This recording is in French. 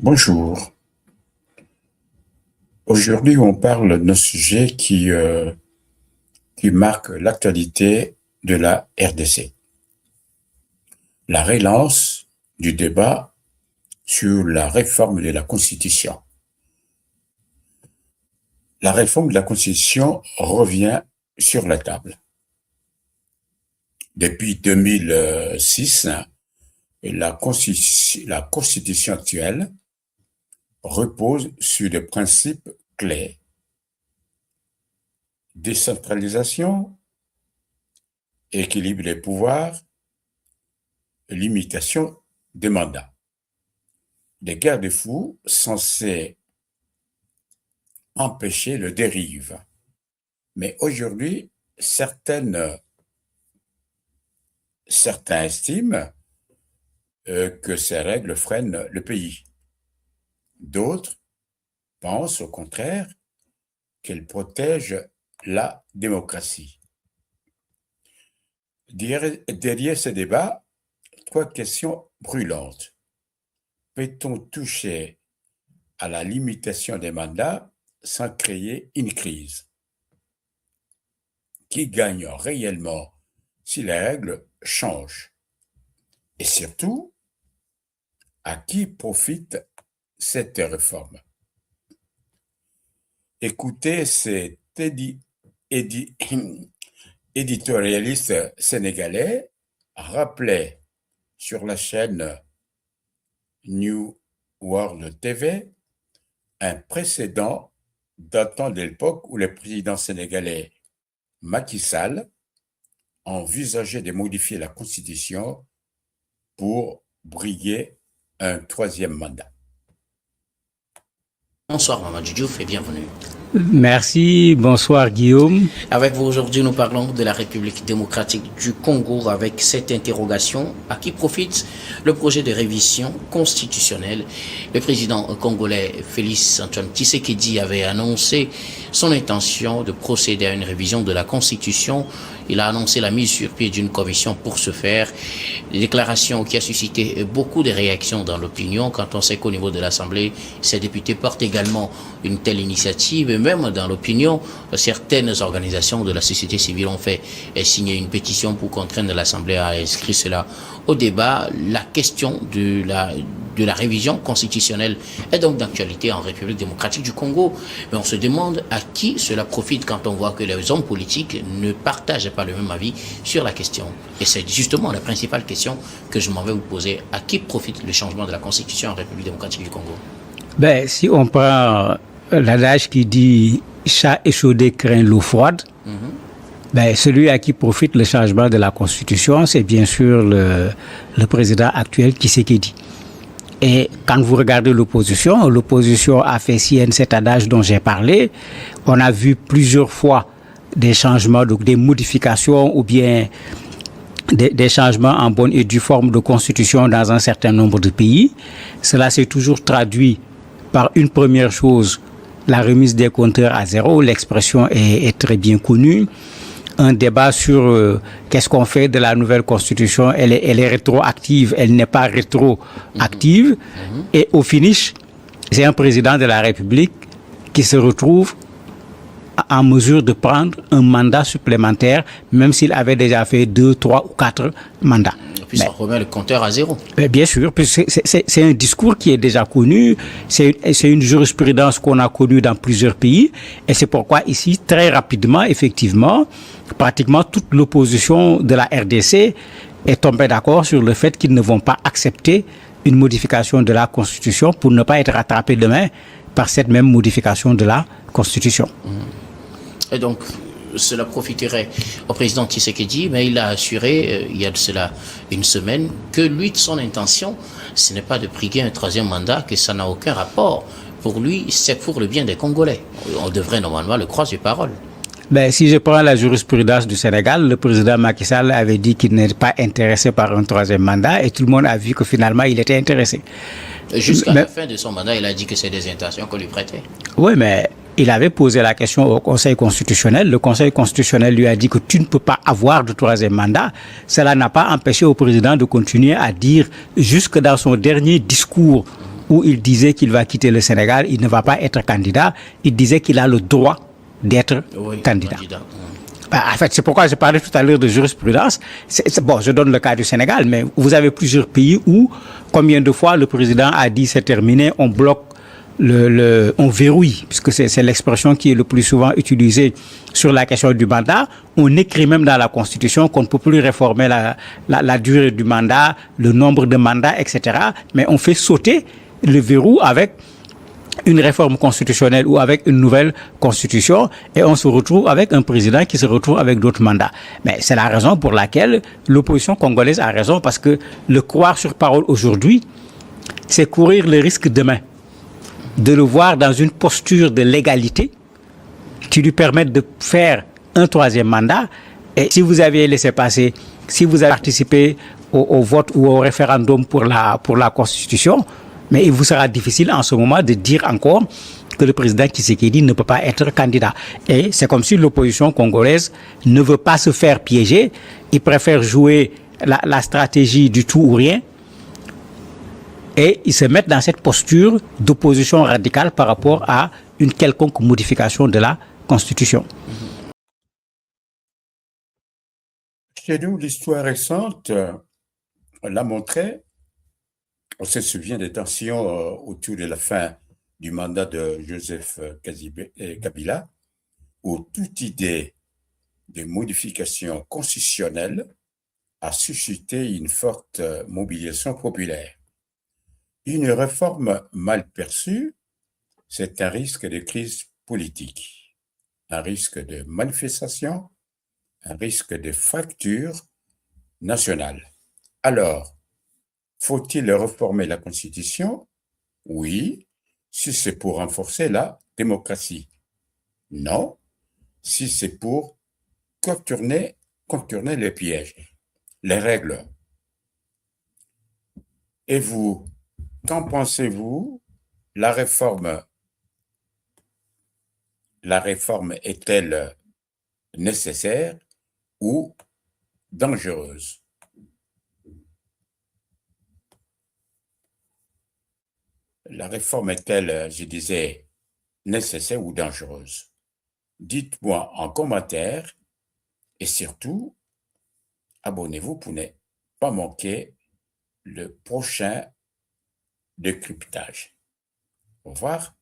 Bonjour. Aujourd'hui, on parle d'un sujet qui marque l'actualité de la RDC. La relance du débat sur la réforme de la Constitution. La réforme de la Constitution revient sur la table. Depuis 2006, la Constitution actuelle repose sur des principes clairs. Décentralisation, équilibre des pouvoirs, limitation des mandats. Des garde-fous censés empêcher le dérive. Mais aujourd'hui, certains estiment que ces règles freinent le pays. D'autres pensent au contraire qu'elles protègent la démocratie. Derrière ce débat, trois questions brûlantes. Peut-on toucher à la limitation des mandats sans créer une crise? Qui gagne réellement si les règles changent? Et surtout, à qui profite cette réforme? Écoutez cet éditorialiste sénégalais rappelait sur la chaîne New World TV un précédent datant de l'époque où le président sénégalais Macky Sall envisageait de modifier la Constitution pour briguer un troisième mandat. Bonsoir Mamadou Diouf et bienvenue. Merci, bonsoir Guillaume. Avec vous aujourd'hui, nous parlons de la République démocratique du Congo avec cette interrogation: à qui profite le projet de révision constitutionnelle? Le président congolais Félix Antoine Tshisekedi avait annoncé son intention de procéder à une révision de la Constitution. Il a annoncé la mise sur pied d'une commission pour ce faire. Une déclaration qui a suscité beaucoup de réactions dans l'opinion, quand on sait qu'au niveau de l'Assemblée, ces députés portent également une telle initiative. Et même dans l'opinion, certaines organisations de la société civile ont fait signer une pétition pour contraindre l'Assemblée à inscrire cela au débat. La question de la révision constitutionnelle est donc d'actualité en République démocratique du Congo. Mais on se demande à qui cela profite quand on voit que les hommes politiques ne partagent pas le même avis sur la question. Et c'est justement la principale question que je m'en vais vous poser. À qui profite le changement de la Constitution en République démocratique du Congo? Si on prend l'adage qui dit « chat échaudé craint l'eau froide », celui à qui profite le changement de la Constitution, c'est bien sûr le président actuel Tshisekedi. Et quand vous regardez l'opposition a fait sienne cet adage dont j'ai parlé. On a vu plusieurs fois des changements, donc des modifications ou bien des changements en bonne et due forme de constitution dans un certain nombre de pays. Cela s'est toujours traduit par une première chose, la remise des compteurs à zéro. L'expression est très bien connue. Un débat sur qu'est-ce qu'on fait de la nouvelle constitution. Elle est rétroactive, elle n'est pas rétroactive. Et au finish, c'est un président de la République qui se retrouve en mesure de prendre un mandat supplémentaire, même s'il avait déjà fait 2, 3 ou 4 mandats. Et puis ça remet le compteur à zéro. Bien sûr, c'est un discours qui est déjà connu, c'est une jurisprudence qu'on a connue dans plusieurs pays, et c'est pourquoi ici, très rapidement, effectivement, pratiquement toute l'opposition de la RDC est tombée d'accord sur le fait qu'ils ne vont pas accepter une modification de la Constitution pour ne pas être rattrapés demain par cette même modification de la Constitution. Et donc, cela profiterait au président Tshisekedi, mais il a assuré, il y a de cela une semaine, que lui, de son intention, ce n'est pas de briguer un troisième mandat, que ça n'a aucun rapport. Pour lui, c'est pour le bien des Congolais. On devrait normalement le croire sur parole. Si je prends la jurisprudence du Sénégal, le président Macky Sall avait dit qu'il n'est pas intéressé par un troisième mandat et tout le monde a vu que finalement il était intéressé. Jusqu'à la fin de son mandat, il a dit que c'est des intentions qu'on lui prêtait. Oui, mais il avait posé la question au Conseil constitutionnel. Le Conseil constitutionnel lui a dit que tu ne peux pas avoir de troisième mandat. Cela n'a pas empêché au président de continuer à dire, jusque dans son dernier discours où il disait qu'il va quitter le Sénégal, il ne va pas être candidat, il disait qu'il a le droit d'être candidat. En fait, c'est pourquoi je parlais tout à l'heure de jurisprudence. Bon, je donne le cas du Sénégal, mais vous avez plusieurs pays où, combien de fois le président a dit c'est terminé, on bloque, on verrouille, puisque c'est l'expression qui est le plus souvent utilisée sur la question du mandat. On écrit même dans la Constitution qu'on ne peut plus réformer la durée du mandat, le nombre de mandats, etc. Mais on fait sauter le verrou avec une réforme constitutionnelle ou avec une nouvelle constitution et on se retrouve avec un président qui se retrouve avec d'autres mandats. Mais c'est la raison pour laquelle l'opposition congolaise a raison, parce que le croire sur parole aujourd'hui, c'est courir le risque demain de le voir dans une posture de légalité qui lui permette de faire un troisième mandat. Et si vous aviez laissé passer, si vous avez participé au vote ou au référendum pour la Constitution, mais il vous sera difficile en ce moment de dire encore que le président Tshisekedi ne peut pas être candidat. Et c'est comme si l'opposition congolaise ne veut pas se faire piéger. Il préfère jouer la stratégie du tout ou rien. Et ils se mettent dans cette posture d'opposition radicale par rapport à une quelconque modification de la Constitution. Chez nous, l'histoire récente l'a montré. On se souvient des tensions autour de la fin du mandat de Joseph Kabila, où toute idée de modification constitutionnelle a suscité une forte mobilisation populaire. Une réforme mal perçue, c'est un risque de crise politique, un risque de manifestation, un risque de fracture nationale. Alors, faut-il réformer la Constitution? Oui, si c'est pour renforcer la démocratie. Non, si c'est pour contourner les pièges, les règles. Et vous, qu'en pensez-vous? La réforme est-elle nécessaire ou dangereuse? La réforme est-elle, je disais, nécessaire ou dangereuse? Dites-moi en commentaire et surtout, abonnez-vous pour ne pas manquer le prochain décryptage. Au revoir.